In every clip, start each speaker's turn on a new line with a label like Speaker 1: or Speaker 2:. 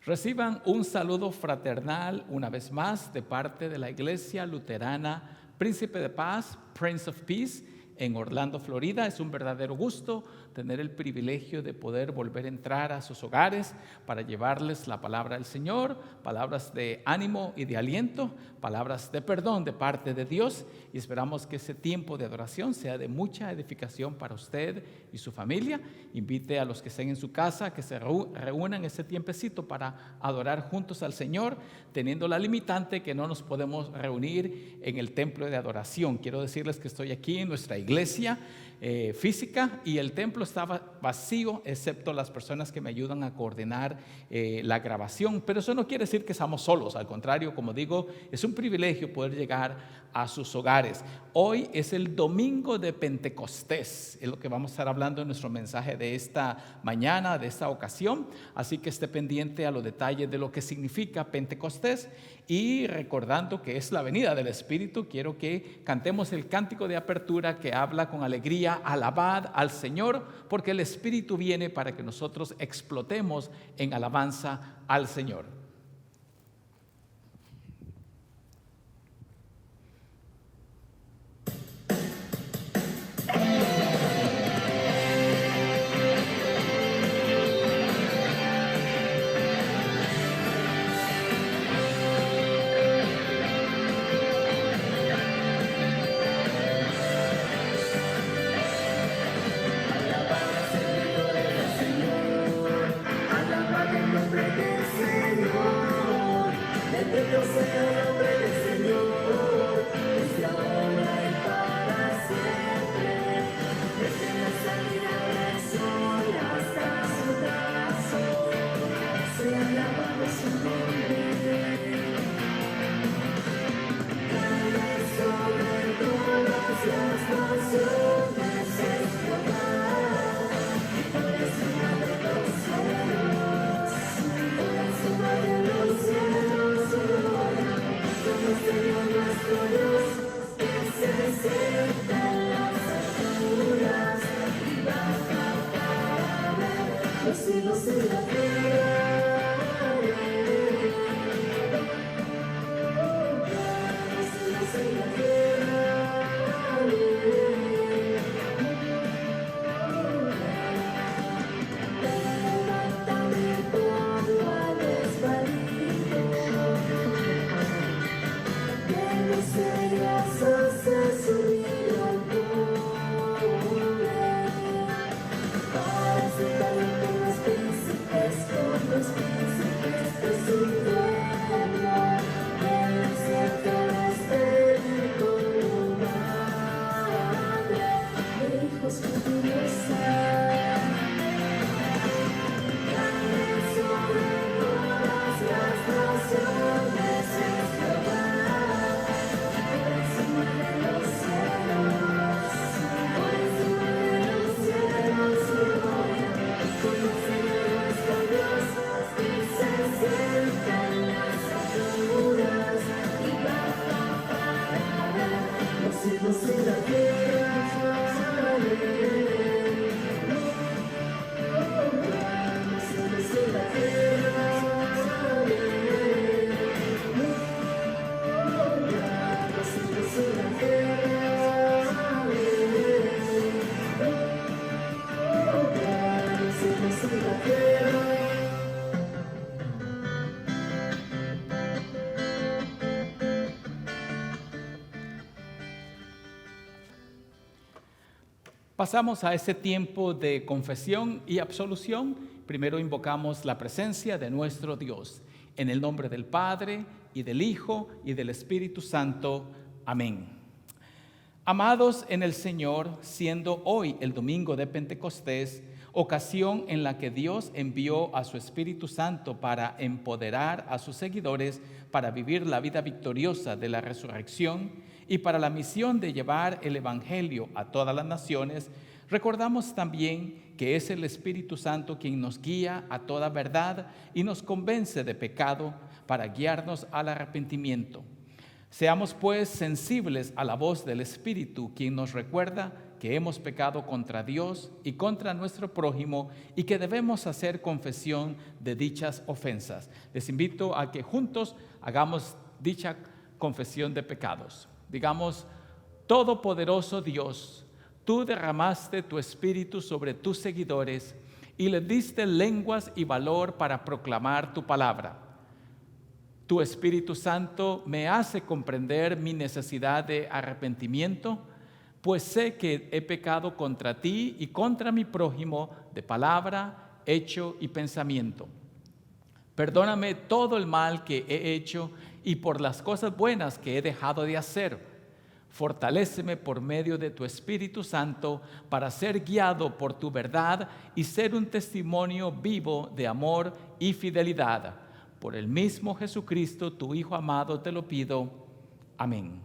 Speaker 1: Reciban un saludo fraternal una vez más de parte de la Iglesia Luterana Príncipe de Paz, Prince of Peace, en Orlando, Florida. Es un verdadero gusto tener el privilegio de poder volver a entrar a sus hogares para llevarles la palabra del Señor, palabras de ánimo y de aliento, palabras de perdón de parte de Dios, y esperamos que ese tiempo de adoración sea de mucha edificación para usted y su familia. Invite a los que estén en su casa que se reúnan ese tiempecito para adorar juntos al Señor, teniendo la limitante que no nos podemos reunir en el templo de adoración. Quiero decirles que estoy aquí en nuestra iglesia física y el templo estaba vacío excepto las personas que me ayudan a coordinar la grabación, pero eso no quiere decir que estamos solos. Al contrario, como digo, es un privilegio poder llegar a sus hogares. Hoy es el domingo de Pentecostés, es lo que vamos a estar hablando en nuestro mensaje de esta mañana, de esta ocasión, así que esté pendiente a los detalles de lo que significa Pentecostés. Y recordando que es la venida del Espíritu, quiero que cantemos el cántico de apertura que habla con alegría: alabad al Señor, porque el Espíritu viene para que nosotros explotemos en alabanza al Señor. Pasamos a ese tiempo de confesión y absolución. Primero invocamos la presencia de nuestro Dios. En el nombre del Padre, y del Hijo, y del Espíritu Santo. Amén. Amados en el Señor, siendo hoy el domingo de Pentecostés, ocasión en la que Dios envió a su Espíritu Santo para empoderar a sus seguidores para vivir la vida victoriosa de la resurrección y para la misión de llevar el Evangelio a todas las naciones, recordamos también que es el Espíritu Santo quien nos guía a toda verdad y nos convence de pecado para guiarnos al arrepentimiento. Seamos pues sensibles a la voz del Espíritu, quien nos recuerda que hemos pecado contra Dios y contra nuestro prójimo y que debemos hacer confesión de dichas ofensas. Les invito a que juntos hagamos dicha confesión de pecados. Digamos: Todopoderoso Dios, tú derramaste tu espíritu sobre tus seguidores y les diste lenguas y valor para proclamar tu palabra. Tu Espíritu Santo me hace comprender mi necesidad de arrepentimiento, pues sé que he pecado contra ti y contra mi prójimo de palabra, hecho y pensamiento. Perdóname todo el mal que he hecho y por las cosas buenas que he dejado de hacer. Fortaléceme por medio de tu Espíritu Santo para ser guiado por tu verdad y ser un testimonio vivo de amor y fidelidad. Por el mismo Jesucristo, tu Hijo amado, te lo pido. Amén.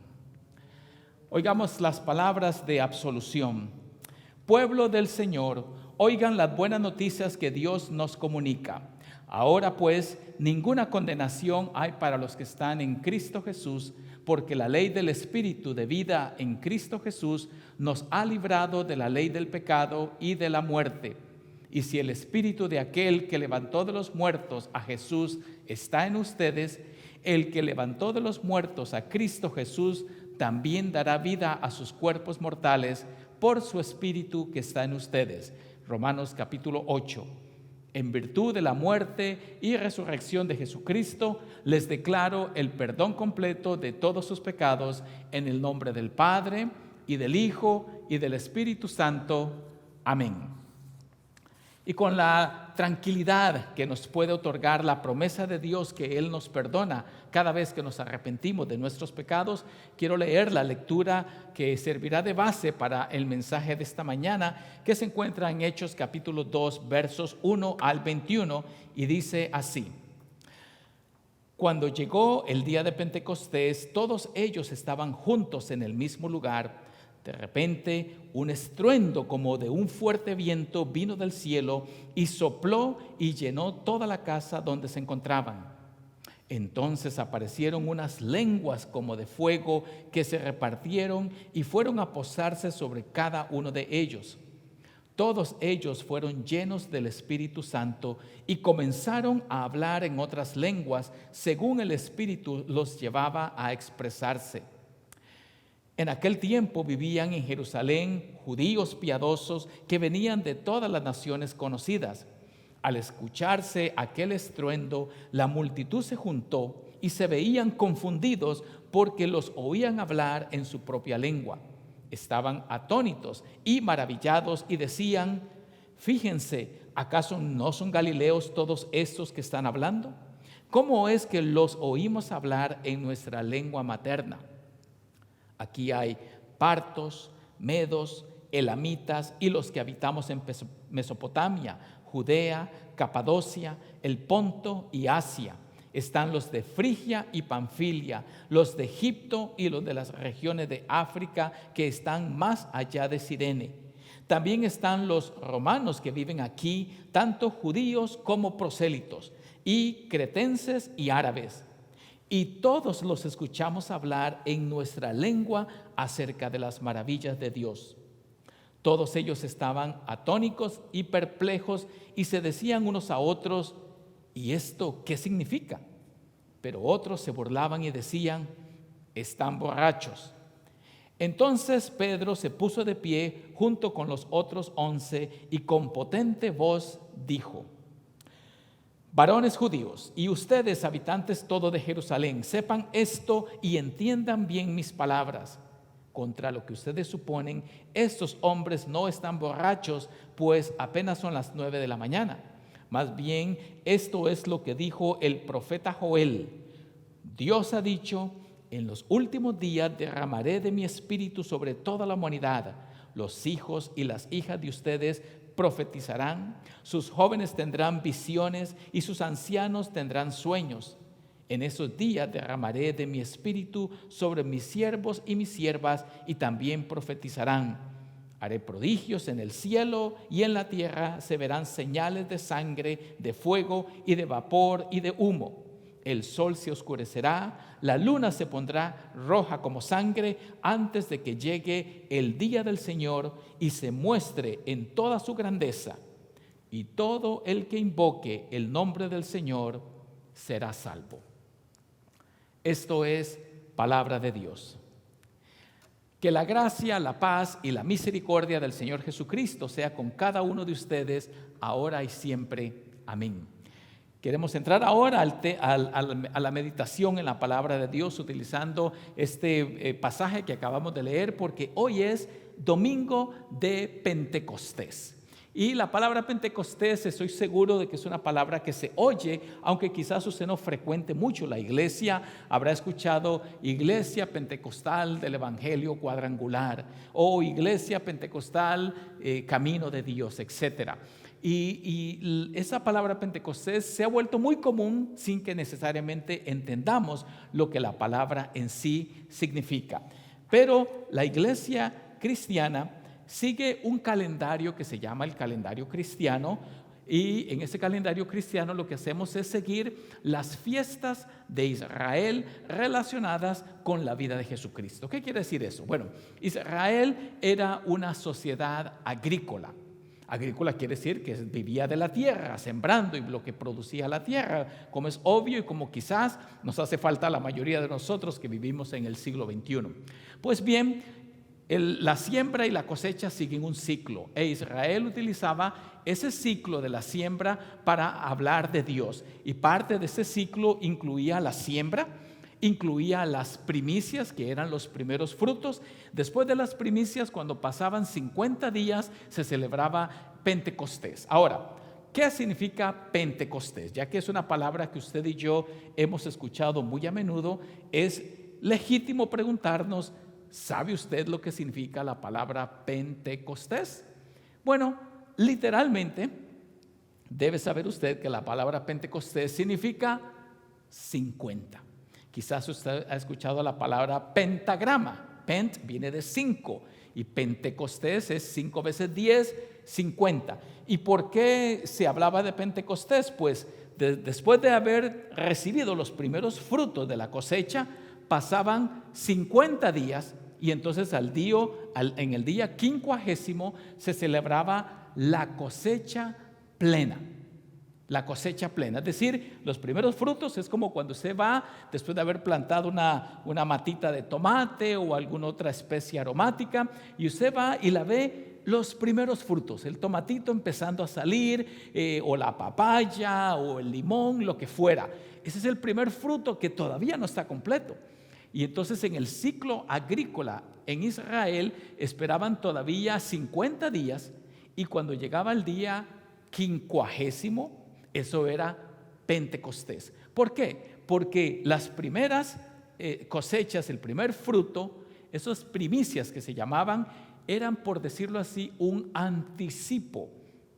Speaker 1: Oigamos las palabras de absolución. Pueblo del Señor, oigan las buenas noticias que Dios nos comunica. Ahora pues, ninguna condenación hay para los que están en Cristo Jesús, porque la ley del Espíritu de vida en Cristo Jesús nos ha librado de la ley del pecado y de la muerte. Y si el Espíritu de aquel que levantó de los muertos a Jesús está en ustedes, el que levantó de los muertos a Cristo Jesús también dará vida a sus cuerpos mortales por su Espíritu que está en ustedes. Romanos capítulo 8. En virtud de la muerte y resurrección de Jesucristo, les declaro el perdón completo de todos sus pecados en el nombre del Padre, y del Hijo, y del Espíritu Santo. Amén. Y con la tranquilidad que nos puede otorgar la promesa de Dios que Él nos perdona cada vez que nos arrepentimos de nuestros pecados, quiero leer la lectura que servirá de base para el mensaje de esta mañana, que se encuentra en Hechos capítulo 2, versos 1 al 21, y dice así: Cuando llegó el día de Pentecostés, todos ellos estaban juntos en el mismo lugar. De repente, un estruendo como de un fuerte viento vino del cielo y sopló y llenó toda la casa donde se encontraban. Entonces aparecieron unas lenguas como de fuego que se repartieron y fueron a posarse sobre cada uno de ellos. Todos ellos fueron llenos del Espíritu Santo y comenzaron a hablar en otras lenguas según el Espíritu los llevaba a expresarse. En aquel tiempo vivían en Jerusalén judíos piadosos que venían de todas las naciones conocidas. Al escucharse aquel estruendo, la multitud se juntó y se veían confundidos porque los oían hablar en su propia lengua. Estaban atónitos y maravillados y decían: Fíjense, ¿acaso no son galileos todos estos que están hablando? ¿Cómo es que los oímos hablar en nuestra lengua materna? Aquí hay partos, medos, elamitas y los que habitamos en Mesopotamia, Judea, Capadocia, el Ponto y Asia. Están los de Frigia y Panfilia, los de Egipto y los de las regiones de África que están más allá de Cirene. También están los romanos que viven aquí, tanto judíos como prosélitos, y cretenses y árabes. Y todos los escuchamos hablar en nuestra lengua acerca de las maravillas de Dios. Todos ellos estaban atónicos y perplejos y se decían unos a otros: ¿y esto qué significa? Pero otros se burlaban y decían: están borrachos. Entonces Pedro se puso de pie junto con los otros 11 y con potente voz dijo: Varones judíos, y ustedes, habitantes todos de Jerusalén, sepan esto y entiendan bien mis palabras. Contra lo que ustedes suponen, estos hombres no están borrachos, pues apenas son las 9 de la mañana. Más bien, esto es lo que dijo el profeta Joel. Dios ha dicho: en los últimos días derramaré de mi espíritu sobre toda la humanidad. Los hijos y las hijas de ustedes profetizarán, sus jóvenes tendrán visiones y sus ancianos tendrán sueños. En esos días derramaré de mi espíritu sobre mis siervos y mis siervas y también profetizarán. Haré prodigios en el cielo y en la tierra, se verán señales de sangre, de fuego y de vapor y de humo. el sol se oscurecerá, la luna se pondrá roja como sangre antes de que llegue el día del Señor y se muestre en toda su grandeza. Y todo el que invoque el nombre del Señor será salvo. Esto es palabra de Dios. Que la gracia, la paz y la misericordia del Señor Jesucristo sea con cada uno de ustedes, ahora y siempre. Amén. Queremos entrar ahora a la meditación en la palabra de Dios utilizando este pasaje que acabamos de leer, porque hoy es domingo de Pentecostés. Y la palabra Pentecostés, estoy seguro de que es una palabra que se oye, aunque quizás usted no frecuente mucho la iglesia. Habrá escuchado Iglesia Pentecostal del Evangelio Cuadrangular o Iglesia Pentecostal Camino de Dios, etcétera. Y esa palabra Pentecostés se ha vuelto muy común sin que necesariamente entendamos lo que la palabra en sí significa. Pero la iglesia cristiana sigue un calendario que se llama el calendario cristiano, y en ese calendario cristiano lo que hacemos es seguir las fiestas de Israel relacionadas con la vida de Jesucristo. ¿Qué quiere decir eso? Bueno, Israel era una sociedad agrícola. Agrícola quiere decir que vivía de la tierra, sembrando y lo que producía la tierra, como es obvio y como quizás nos hace falta a la mayoría de nosotros que vivimos en el siglo XXI. Pues bien, la siembra y la cosecha siguen un ciclo, e Israel utilizaba ese ciclo de la siembra para hablar de Dios, y parte de ese ciclo incluía la siembra, incluía las primicias, que eran los primeros frutos. Después de las primicias, cuando pasaban 50 días, se celebraba Pentecostés. Ahora, ¿qué significa Pentecostés? Ya que es una palabra que usted y yo hemos escuchado muy a menudo, es legítimo preguntarnos, ¿sabe usted lo que significa la palabra Pentecostés? Bueno, literalmente, debe saber usted que la palabra Pentecostés significa 50. Quizás usted ha escuchado la palabra pentagrama. Pent viene de 5 y Pentecostés es 5 veces 10, 50. ¿Y por qué se hablaba de Pentecostés? Pues después de haber recibido los primeros frutos de la cosecha, pasaban 50 días y entonces en el día 50 se celebraba la cosecha plena. La cosecha plena, es decir, los primeros frutos es como cuando usted va después de haber plantado una matita de tomate o alguna otra especie aromática, y usted va y la ve los primeros frutos, el tomatito empezando a salir, o la papaya o el limón, lo que fuera. Ese es el primer fruto que todavía no está completo. Y entonces en el ciclo agrícola en Israel esperaban todavía 50 días, y cuando llegaba el día 50, eso era Pentecostés. ¿Por qué? Porque las primeras cosechas, el primer fruto, esas primicias que se llamaban, eran, por decirlo así, un anticipo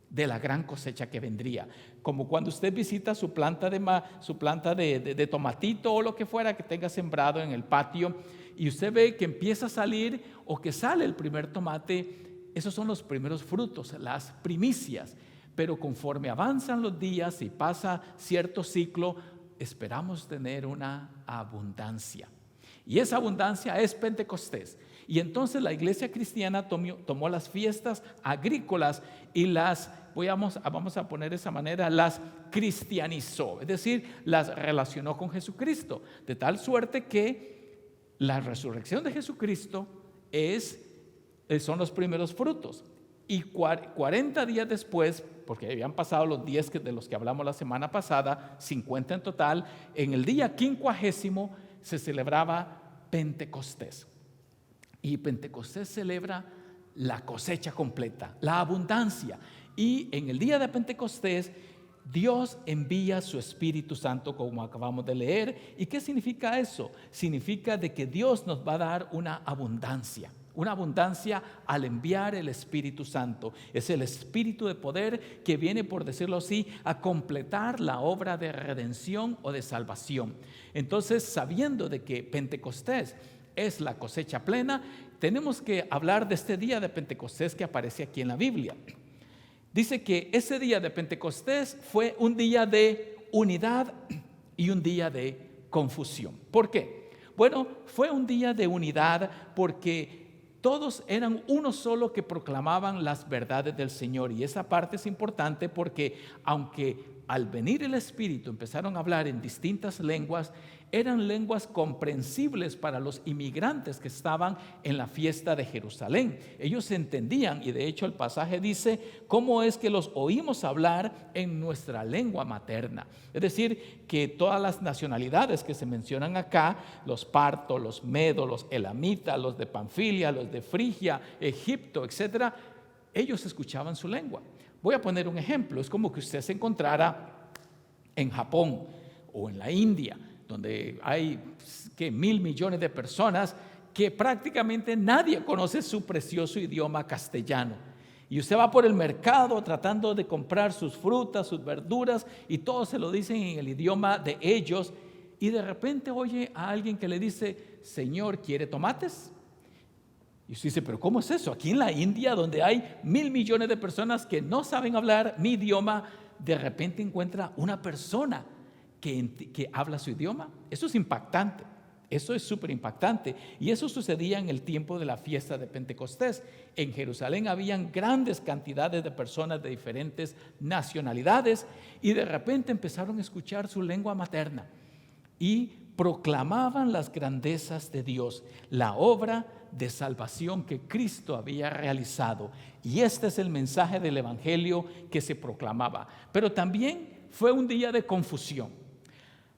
Speaker 1: de la gran cosecha que vendría. Como cuando usted visita su planta de tomatito o lo que fuera que tenga sembrado en el patio, y usted ve que empieza a salir o que sale el primer tomate. Esos son los primeros frutos, las primicias. Pero conforme avanzan los días y pasa cierto ciclo, esperamos tener una abundancia. Y esa abundancia es Pentecostés. Y entonces la iglesia cristiana tomó las fiestas agrícolas y vamos a poner de esa manera, las cristianizó. Es decir, las relacionó con Jesucristo. De tal suerte que la resurrección de Jesucristo son los primeros frutos. Y 40 días después, porque habían pasado los 10 de los que hablamos la semana pasada, 50 en total, en el día 50 se celebraba Pentecostés. Y Pentecostés celebra la cosecha completa, la abundancia. Y en el día de Pentecostés, Dios envía su Espíritu Santo, como acabamos de leer. ¿Y qué significa eso? Significa de que Dios nos va a dar una abundancia al enviar el Espíritu Santo. Es el Espíritu de poder que viene, por decirlo así, a completar la obra de redención o de salvación. Entonces, sabiendo de que Pentecostés es la cosecha plena, tenemos que hablar de este día de Pentecostés que aparece aquí en la Biblia. Dice que ese día de Pentecostés fue un día de unidad y un día de confusión. ¿Por qué? Bueno, fue un día de unidad porque todos eran uno solo que proclamaban las verdades del Señor. Y esa parte es importante porque aunque al venir el Espíritu empezaron a hablar en distintas lenguas, eran lenguas comprensibles para los inmigrantes que estaban en la fiesta de Jerusalén. Ellos entendían, y de hecho el pasaje dice cómo es que los oímos hablar en nuestra lengua materna. Es decir, que todas las nacionalidades que se mencionan acá, los partos, los medos, los elamitas, los de Panfilia, los de Frigia, Egipto, etcétera, ellos escuchaban su lengua. Voy a poner un ejemplo. Es como que usted se encontrara en Japón o en la India, donde hay 1.000 millones de personas que prácticamente nadie conoce su precioso idioma castellano. Y usted va por el mercado tratando de comprar sus frutas, sus verduras, y todos se lo dicen en el idioma de ellos, y de repente oye a alguien que le dice: Señor, ¿quiere tomates? Y usted dice: pero ¿cómo es eso? Aquí en la India, donde hay 1.000 millones de personas que no saben hablar mi idioma, de repente encuentra una persona que habla su idioma. Eso es impactante, eso es súper impactante. Y eso sucedía en el tiempo de la fiesta de Pentecostés. En Jerusalén habían grandes cantidades de personas de diferentes nacionalidades y de repente empezaron a escuchar su lengua materna y proclamaban las grandezas de Dios, la obra de salvación que Cristo había realizado. Y este es el mensaje del Evangelio que se proclamaba. Pero también fue un día de confusión.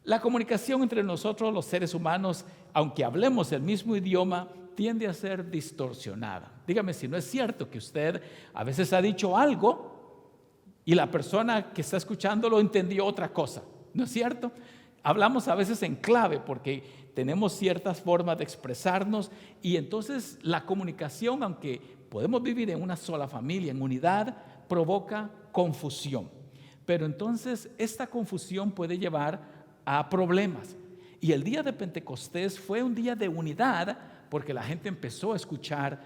Speaker 1: La comunicación entre nosotros los seres humanos, aunque hablemos el mismo idioma, tiende a ser distorsionada. Dígame si no es cierto que usted a veces ha dicho algo y la persona que está escuchándolo entendió otra cosa. ¿No es cierto? Hablamos a veces en clave porque tenemos ciertas formas de expresarnos y entonces la comunicación, aunque podemos vivir en una sola familia, en unidad, provoca confusión. Pero entonces esta confusión puede llevar a problemas. Y el día de Pentecostés fue un día de unidad porque la gente empezó a escuchar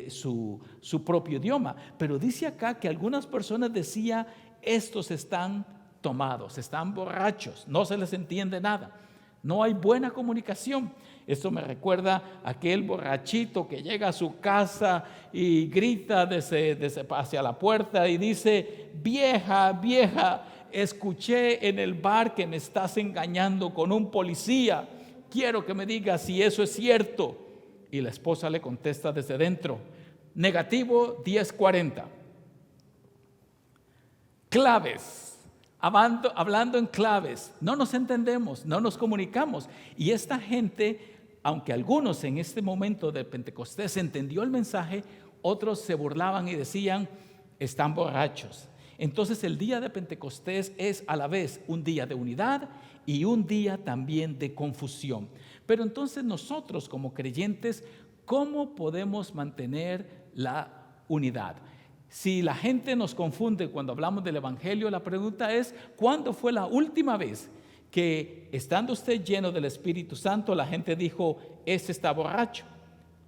Speaker 1: su propio idioma. Pero dice acá que algunas personas decían: estos están tomados, están borrachos, no se les entiende nada, no hay buena comunicación. Esto me recuerda a aquel borrachito que llega a su casa y grita hacia la puerta y dice: vieja, vieja, escuché en el bar que me estás engañando con un policía, quiero que me digas si eso es cierto. Y la esposa le contesta desde dentro: negativo 1040. Claves. Hablando en claves, no nos entendemos, no nos comunicamos. Y esta gente, aunque algunos en este momento de Pentecostés entendió el mensaje, otros se burlaban y decían: están borrachos. Entonces el día de Pentecostés es a la vez un día de unidad y un día también de confusión. Pero entonces nosotros como creyentes, ¿cómo podemos mantener la unidad? Si la gente nos confunde cuando hablamos del Evangelio, la pregunta es: ¿cuándo fue la última vez que, estando usted lleno del Espíritu Santo, la gente dijo: este está borracho?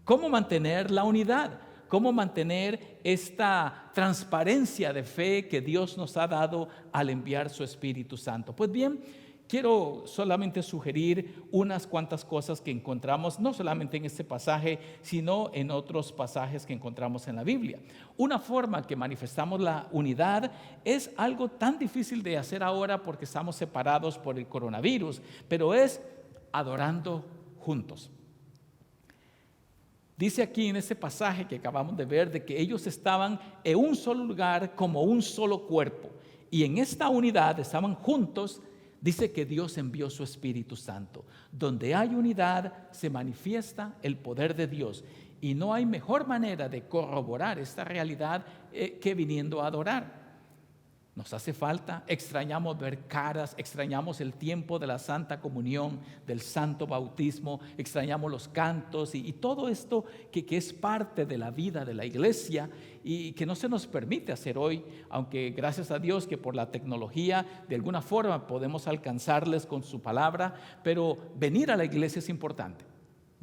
Speaker 1: ¿Cómo mantener la unidad? ¿Cómo mantener esta transparencia de fe que Dios nos ha dado al enviar su Espíritu Santo? Pues bien, quiero solamente sugerir unas cuantas cosas que encontramos no solamente en este pasaje, sino en otros pasajes que encontramos en la Biblia. Una forma que manifestamos la unidad es algo tan difícil de hacer ahora porque estamos separados por el coronavirus, pero es adorando juntos. Dice aquí en este pasaje que acabamos de ver de que ellos estaban en un solo lugar como un solo cuerpo, y en esta unidad estaban juntos. Dice que Dios envió su Espíritu Santo. Donde hay unidad se manifiesta el poder de Dios, y no hay mejor manera de corroborar esta realidad que viniendo a adorar. Nos hace falta, extrañamos ver caras, extrañamos el tiempo de la Santa Comunión, del Santo Bautismo, extrañamos los cantos y todo esto que es parte de la vida de la iglesia y que no se nos permite hacer hoy, aunque gracias a Dios que por la tecnología de alguna forma podemos alcanzarles con su palabra, pero venir a la iglesia es importante.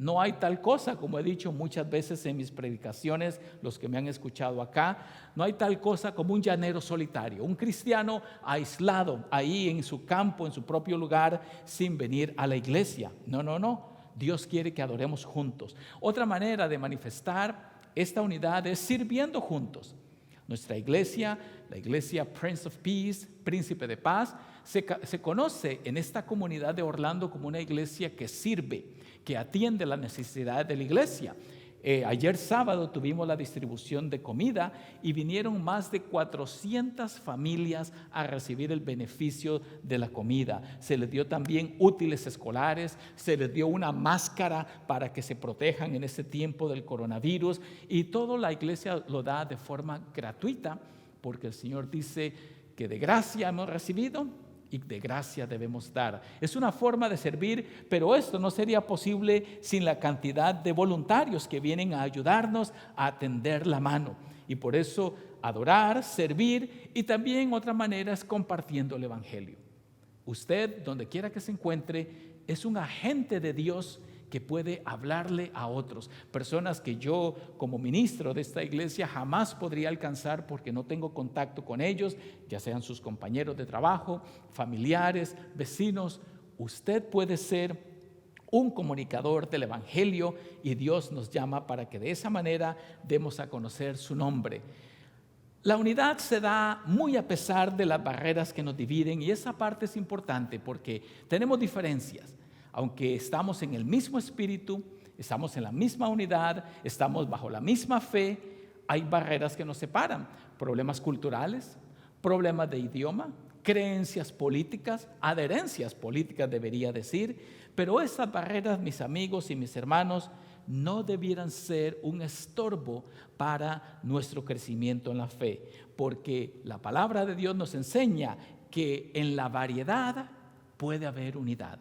Speaker 1: No hay tal cosa, como he dicho muchas veces en mis predicaciones, los que me han escuchado acá, no hay tal cosa como un llanero solitario, un cristiano aislado ahí en su campo, en su propio lugar, sin venir a la iglesia. No, no, no. Dios quiere que adoremos juntos. Otra manera de manifestar esta unidad es sirviendo juntos. Nuestra iglesia, la iglesia Prince of Peace, Príncipe de Paz, se conoce en esta comunidad de Orlando como una iglesia que sirve, que atiende las necesidades de la iglesia. Ayer sábado tuvimos la distribución de comida y vinieron más de 400 familias a recibir el beneficio de la comida. Se les dio también útiles escolares, se les dio una máscara para que se protejan en este tiempo del coronavirus, y todo la iglesia lo da de forma gratuita, porque el Señor dice que de gracia hemos recibido y de gracia debemos dar. Es una forma de servir, pero esto no sería posible sin la cantidad de voluntarios que vienen a ayudarnos a tender la mano. Y por eso adorar, servir, y también otra manera es compartiendo el evangelio. Usted, donde quiera que se encuentre, es un agente de Dios que puede hablarle a otros, personas que yo como ministro de esta iglesia jamás podría alcanzar porque no tengo contacto con ellos, ya sean sus compañeros de trabajo, familiares, vecinos. Usted puede ser un comunicador del evangelio y Dios nos llama para que de esa manera demos a conocer su nombre. La unidad se da muy a pesar de las barreras que nos dividen, y esa parte es importante porque tenemos diferencias. Aunque estamos en el mismo espíritu, estamos en la misma unidad, estamos bajo la misma fe, hay barreras que nos separan, problemas culturales, problemas de idioma, creencias políticas, adherencias políticas debería decir, pero esas barreras, mis amigos y mis hermanos, no debieran ser un estorbo para nuestro crecimiento en la fe, porque la palabra de Dios nos enseña que en la variedad puede haber unidad.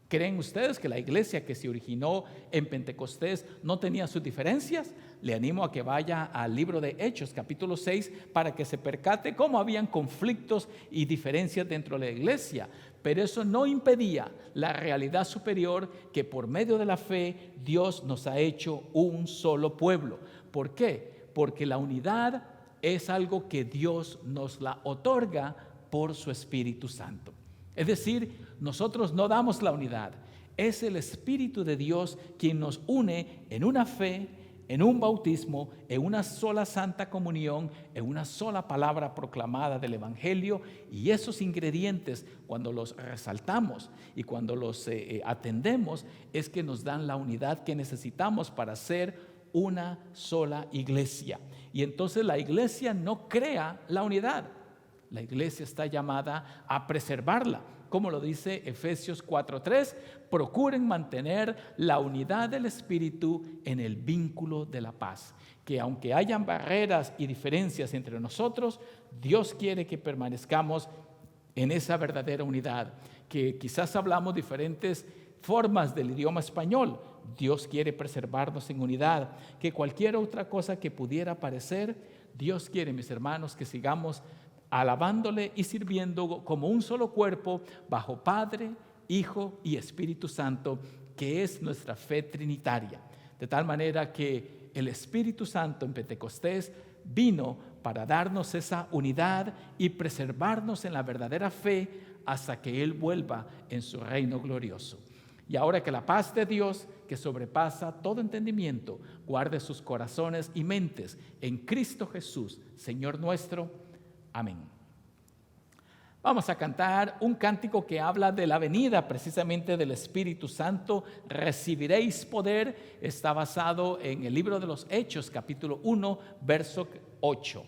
Speaker 1: ¿Creen ustedes que la iglesia que se originó en Pentecostés no tenía sus diferencias? Le animo a que vaya al libro de Hechos, capítulo 6, para que se percate cómo habían conflictos y diferencias dentro de la iglesia. Pero eso no impedía la realidad superior que por medio de la fe Dios nos ha hecho un solo pueblo. ¿Por qué? Porque la unidad es algo que Dios nos la otorga por su Espíritu Santo. Es decir, nosotros no damos la unidad, es el Espíritu de Dios quien nos une en una fe, en un bautismo, en una sola santa comunión, en una sola palabra proclamada del Evangelio, y esos ingredientes, cuando los resaltamos y cuando los atendemos, es que nos dan la unidad que necesitamos para ser una sola iglesia. Y entonces la iglesia no crea la unidad. La iglesia está llamada a preservarla. Como lo dice Efesios 4:3, procuren mantener la unidad del Espíritu en el vínculo de la paz. Que aunque hayan barreras y diferencias entre nosotros, Dios quiere que permanezcamos en esa verdadera unidad. Que quizás hablamos diferentes formas del idioma español, Dios quiere preservarnos en unidad. Que cualquier otra cosa que pudiera parecer, Dios quiere, mis hermanos, que sigamos alabándole y sirviendo como un solo cuerpo bajo Padre, Hijo y Espíritu Santo, que es nuestra fe trinitaria. De tal manera que el Espíritu Santo en Pentecostés vino para darnos esa unidad y preservarnos en la verdadera fe hasta que Él vuelva en su reino glorioso. Y ahora que la paz de Dios, que sobrepasa todo entendimiento, guarde sus corazones y mentes en Cristo Jesús, Señor nuestro. Amén. Vamos a cantar un cántico que habla de la venida precisamente del Espíritu Santo. Recibiréis poder. Está basado en el libro de los Hechos, capítulo 1, verso 8.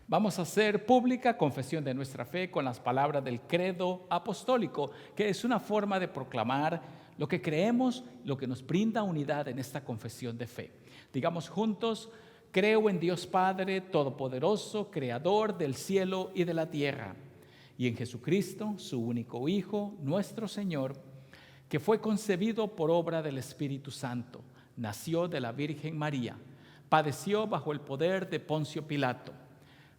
Speaker 1: Vamos a hacer pública confesión de nuestra fe con las palabras del credo apostólico, que es una forma de proclamar lo que creemos, lo que nos brinda unidad en esta confesión de fe. Digamos juntos: creo en Dios Padre Todopoderoso, Creador del cielo y de la tierra, y en Jesucristo, su único Hijo, nuestro Señor, que fue concebido por obra del Espíritu Santo, nació de la Virgen María, padeció bajo el poder de Poncio Pilato,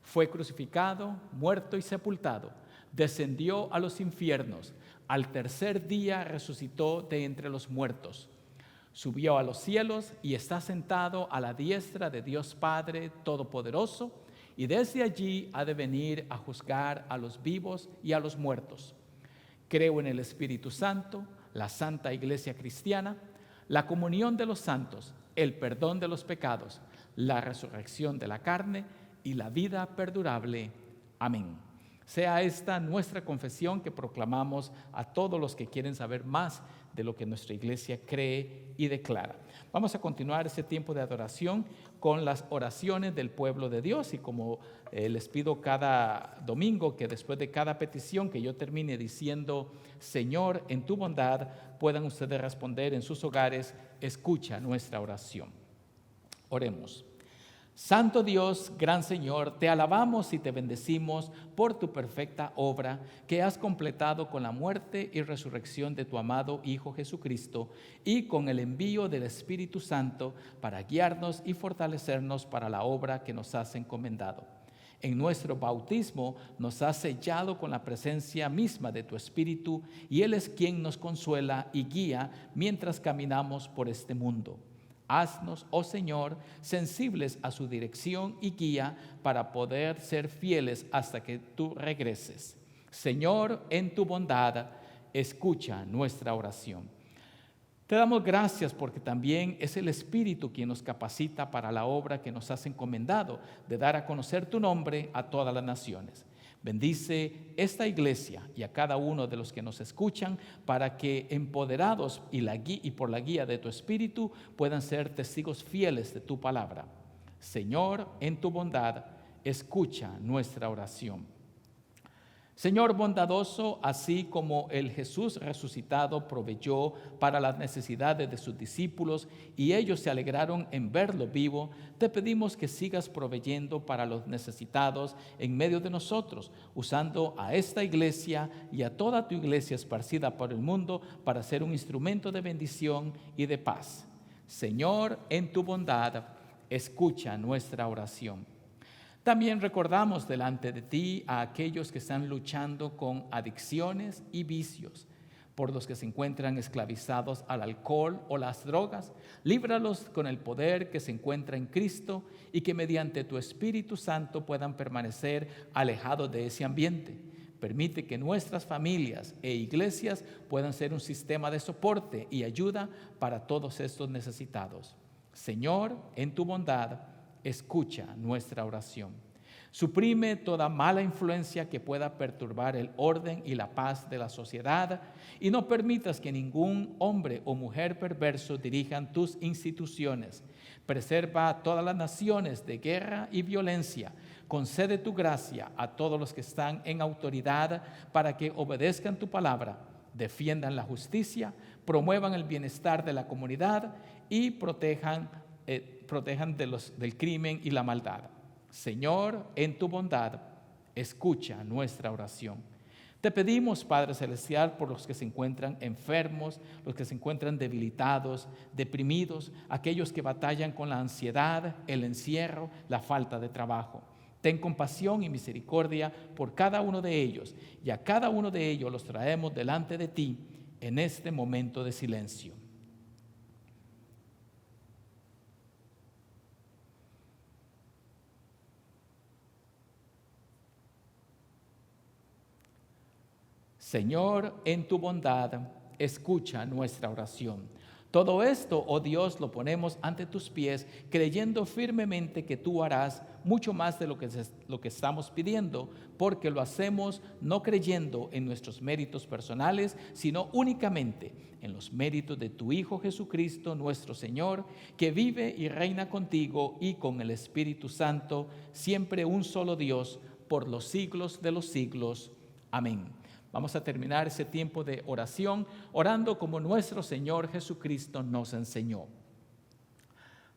Speaker 1: fue crucificado, muerto y sepultado, descendió a los infiernos, al tercer día resucitó de entre los muertos, subió a los cielos y está sentado a la diestra de Dios Padre Todopoderoso, y desde allí ha de venir a juzgar a los vivos y a los muertos. Creo en el Espíritu Santo, la Santa Iglesia Cristiana, la comunión de los santos, el perdón de los pecados, la resurrección de la carne y la vida perdurable. Amén. Sea esta nuestra confesión que proclamamos a todos los que quieren saber más de lo que nuestra iglesia cree y declara. Vamos a continuar este tiempo de adoración con las oraciones del pueblo de Dios, y como les pido cada domingo que después de cada petición que yo termine diciendo Señor, en tu bondad, puedan ustedes responder en sus hogares: escucha nuestra oración. Oremos. Santo Dios, gran Señor, te alabamos y te bendecimos por tu perfecta obra que has completado con la muerte y resurrección de tu amado Hijo Jesucristo, y con el envío del Espíritu Santo para guiarnos y fortalecernos para la obra que nos has encomendado. En nuestro bautismo nos has sellado con la presencia misma de tu Espíritu, y Él es quien nos consuela y guía mientras caminamos por este mundo. Haznos, oh Señor, sensibles a su dirección y guía para poder ser fieles hasta que tú regreses. Señor, en tu bondad, escucha nuestra oración. Te damos gracias porque también es el Espíritu quien nos capacita para la obra que nos has encomendado de dar a conocer tu nombre a todas las naciones. Bendice esta iglesia y a cada uno de los que nos escuchan para que, empoderados y por la guía de tu Espíritu, puedan ser testigos fieles de tu palabra. Señor, en tu bondad, escucha nuestra oración. Señor bondadoso, así como el Jesús resucitado proveyó para las necesidades de sus discípulos y ellos se alegraron en verlo vivo, te pedimos que sigas proveyendo para los necesitados en medio de nosotros, usando a esta iglesia y a toda tu iglesia esparcida por el mundo para ser un instrumento de bendición y de paz. Señor, en tu bondad, escucha nuestra oración. También recordamos delante de ti a aquellos que están luchando con adicciones y vicios, por los que se encuentran esclavizados al alcohol o las drogas. Líbralos con el poder que se encuentra en Cristo, y que mediante tu Espíritu Santo puedan permanecer alejados de ese ambiente. Permite que nuestras familias e iglesias puedan ser un sistema de soporte y ayuda para todos estos necesitados. Señor, en tu bondad, escucha nuestra oración. Suprime toda mala influencia que pueda perturbar el orden y la paz de la sociedad, y no permitas que ningún hombre o mujer perverso dirijan tus instituciones. Preserva a todas las naciones de guerra y violencia. Concede tu gracia a todos los que están en autoridad para que obedezcan tu palabra, defiendan la justicia, promuevan el bienestar de la comunidad y protejan del crimen y la maldad. Señor, en tu bondad, escucha nuestra oración. Te pedimos, Padre Celestial, por los que se encuentran enfermos, los que se encuentran debilitados, deprimidos, aquellos que batallan con la ansiedad, el encierro, la falta de trabajo. Ten compasión y misericordia por cada uno de ellos, y a cada uno de ellos los traemos delante de ti en este momento de silencio. Señor, en tu bondad, escucha nuestra oración. Todo esto, oh Dios, lo ponemos ante tus pies, creyendo firmemente que tú harás mucho más de lo que estamos pidiendo, porque lo hacemos no creyendo en nuestros méritos personales, sino únicamente en los méritos de tu Hijo Jesucristo, nuestro Señor, que vive y reina contigo y con el Espíritu Santo, siempre un solo Dios, por los siglos de los siglos. Amén. Vamos a terminar ese tiempo de oración orando como nuestro Señor Jesucristo nos enseñó.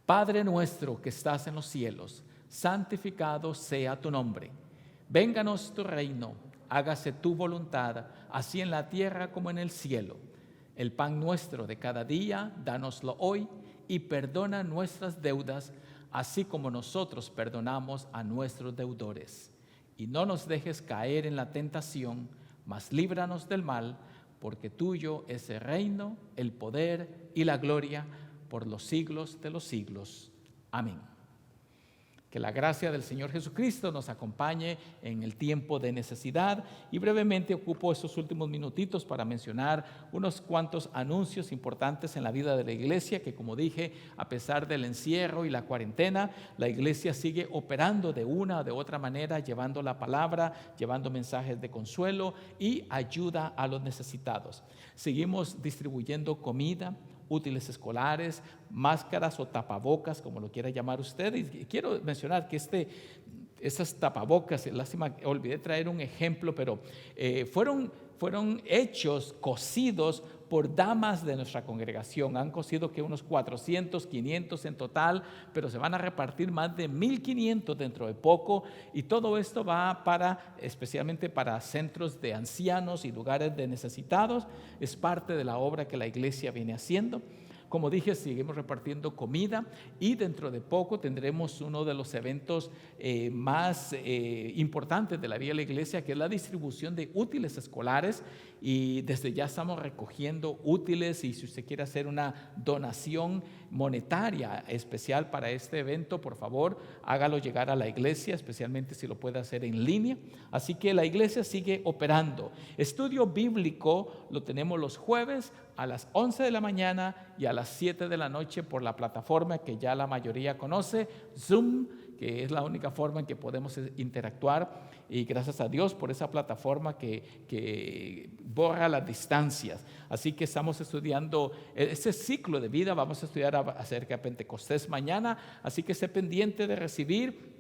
Speaker 1: Padre nuestro que estás en los cielos, santificado sea tu nombre. Vénganos tu reino, hágase tu voluntad, así en la tierra como en el cielo. El pan nuestro de cada día, dánoslo hoy y perdona nuestras deudas, así como nosotros perdonamos a nuestros deudores. Y no nos dejes caer en la tentación, mas líbranos del mal, porque tuyo es el reino, el poder y la gloria por los siglos de los siglos. Amén. Que la gracia del Señor Jesucristo nos acompañe en el tiempo de necesidad. Y brevemente ocupo estos últimos minutitos para mencionar unos cuantos anuncios importantes en la vida de la iglesia, que como dije, a pesar del encierro y la cuarentena, la iglesia sigue operando de una o de otra manera, llevando la palabra, llevando mensajes de consuelo y ayuda a los necesitados. Seguimos distribuyendo comida, útiles escolares, máscaras o tapabocas, como lo quiera llamar usted. Y quiero mencionar que esas tapabocas, lástima, olvidé traer un ejemplo, pero fueron hechos, cosidos por damas de nuestra congregación. Han cosido que unos 400, 500 en total, pero se van a repartir más de 1,500 dentro de poco, y todo esto va especialmente para centros de ancianos y lugares de necesitados. Es parte de la obra que la iglesia viene haciendo. Como dije, seguimos repartiendo comida y dentro de poco tendremos uno de los eventos más importantes de la vida de la iglesia, que es la distribución de útiles escolares, y desde ya estamos recogiendo útiles, y si usted quiere hacer una donación monetaria especial para este evento, por favor, hágalo llegar a la iglesia, especialmente si lo puede hacer en línea. Así que la iglesia sigue operando. Estudio bíblico lo tenemos los jueves a las 11 de la mañana y a las 7 de la noche por la plataforma que ya la mayoría conoce, Zoom, que es la única forma en que podemos interactuar, y gracias a Dios por esa plataforma que borra las distancias. Así que estamos estudiando ese ciclo de vida. Vamos a estudiar acerca de Pentecostés mañana, así que esté pendiente de recibir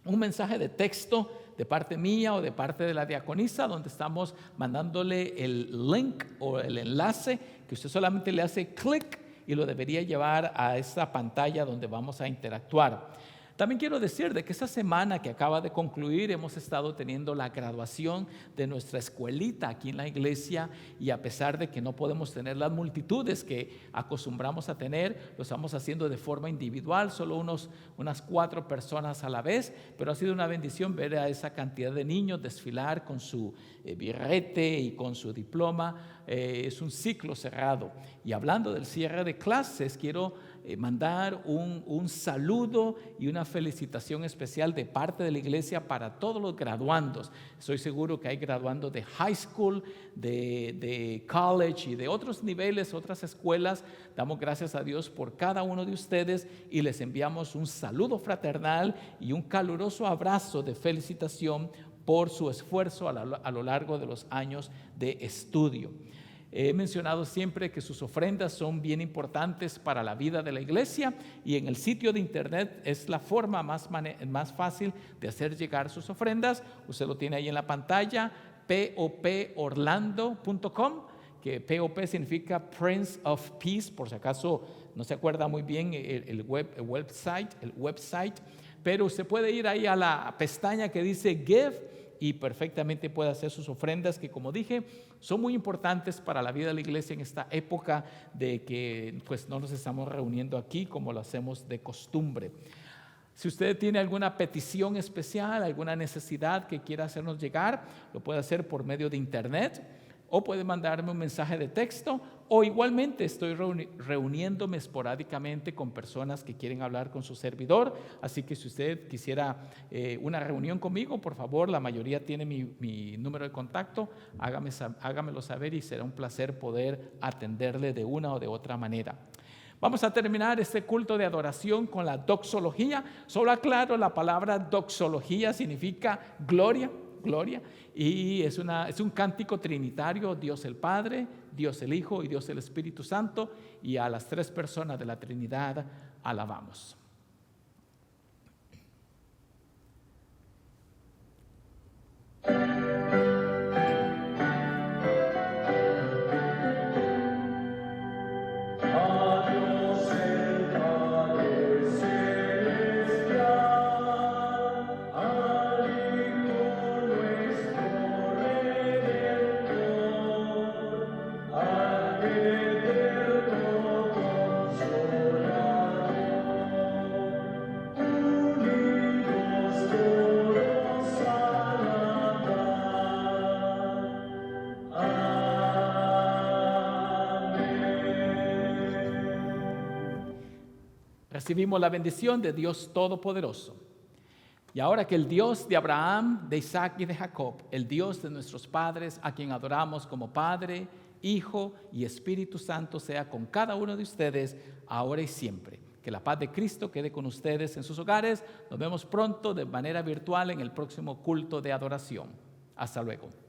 Speaker 1: un mensaje de texto de parte mía o de parte de la diaconisa, donde estamos mandándole el link o el enlace, que usted solamente le hace clic y lo debería llevar a esa pantalla donde vamos a interactuar. También quiero decir de que esta semana que acaba de concluir hemos estado teniendo la graduación de nuestra escuelita aquí en la iglesia, y a pesar de que no podemos tener las multitudes que acostumbramos a tener, lo estamos haciendo de forma individual, solo unas 4 personas a la vez, pero ha sido una bendición ver a esa cantidad de niños desfilar con su birrete y con su diploma. Es un ciclo cerrado. Y hablando del cierre de clases, quiero mandar un saludo y una felicitación especial de parte de la iglesia para todos los graduandos. Estoy seguro que hay graduandos de high school, de college y de otros niveles, otras escuelas. Damos gracias a Dios por cada uno de ustedes y les enviamos un saludo fraternal y un caluroso abrazo de felicitación por su esfuerzo a lo largo de los años de estudio. He mencionado siempre que sus ofrendas son bien importantes para la vida de la iglesia, y en el sitio de internet es la forma más fácil de hacer llegar sus ofrendas. Usted lo tiene ahí en la pantalla, poporlando.com, que POP significa Prince of Peace, por si acaso no se acuerda muy bien el website, pero usted puede ir ahí a la pestaña que dice Give y perfectamente puede hacer sus ofrendas, que como dije son muy importantes para la vida de la iglesia en esta época de que pues no nos estamos reuniendo aquí como lo hacemos de costumbre. Si usted tiene alguna petición especial, alguna necesidad que quiera hacernos llegar, lo puede hacer por medio de internet o puede mandarme un mensaje de texto, o igualmente estoy reuniéndome esporádicamente con personas que quieren hablar con su servidor. Así que si usted quisiera una reunión conmigo, por favor, la mayoría tiene mi número de contacto, hágamelo saber y será un placer poder atenderle de una o de otra manera. Vamos a terminar este culto de adoración con la doxología. Solo aclaro, la palabra doxología significa gloria, gloria, y es un cántico trinitario: Dios el Padre, Dios el Hijo y Dios el Espíritu Santo, y a las tres personas de la Trinidad alabamos. Recibimos la bendición de Dios Todopoderoso. Y ahora que el Dios de Abraham, de Isaac y de Jacob, el Dios de nuestros padres, a quien adoramos como Padre, Hijo y Espíritu Santo, sea con cada uno de ustedes, ahora y siempre. Que la paz de Cristo quede con ustedes en sus hogares. Nos vemos pronto de manera virtual en el próximo culto de adoración. Hasta luego.